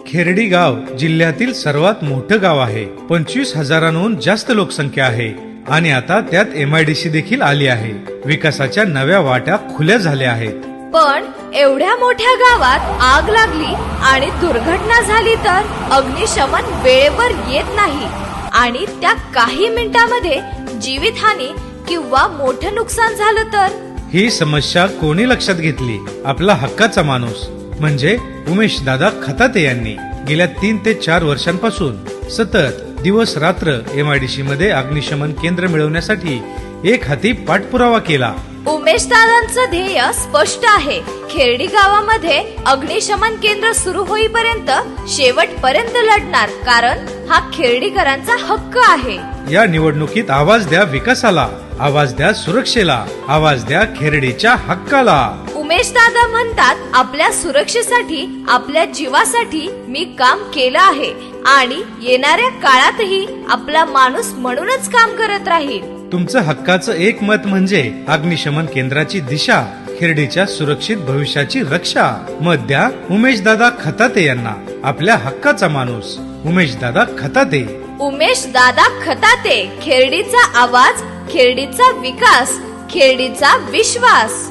खेरडी गाव जिल्ह्यातील सर्वात मोठं गाव आहे. 25,000हून जास्त लोकसंख्या आहे आणि आता त्यात MIDC देखील आली आहे. विकासाच्या नव्या वाटा खुल्या झाल्या आहेत. पण एवढ्या मोठ्या गावात आग लागली आणि दुर्घटना झाली तर अग्निशमन वेळेवर येत नाही आणि त्या काही मिनिटांमध्ये जीवितहानी किंवा मोठं नुकसान झालं तर ही समस्या कोणी लक्षात घेतली? आपला हक्काचा माणूस म्हणजे उमेश दादा खताते यांनी गेल्या 3 ते 4 वर्षांपासून सतत दिवस रात्र MIDC मध्ये अग्निशमन केंद्र मिळवण्यासाठी एक हाती पाठपुरावा केला. उमेश दादांचं ध्येय स्पष्ट आहे. खेरडी गावामध्ये अग्निशमन केंद्र सुरू होईपर्यंत शेवटपर्यंत लढणार, कारण हा खेरडीकरांचा हक्क आहे. या निवडणुकीत आवाज द्या विकासाला, आवाज द्या सुरक्षेला, आवाज द्या खेरडीच्या हक्काला. उमेश दादा म्हणतात, आपल्या सुरक्षेसाठी, आपल्या जीवासाठी मी काम केलं आहे आणि येणाऱ्या काळातही आपला माणूस म्हणूनच काम करत राहील. तुमचं हक्काचं एक मत म्हणजे अग्निशमन केंद्राची दिशा, खेरडीच्या सुरक्षित भविष्याची रक्षा. मत द्या उमेश दादा खताते यांना. आपल्या हक्काचा माणूस उमेश दादा खताते. उमेश दादा खताते. खेरडीचा आवाज, खेरडीचा विकास, खेरडीचा विश्वास.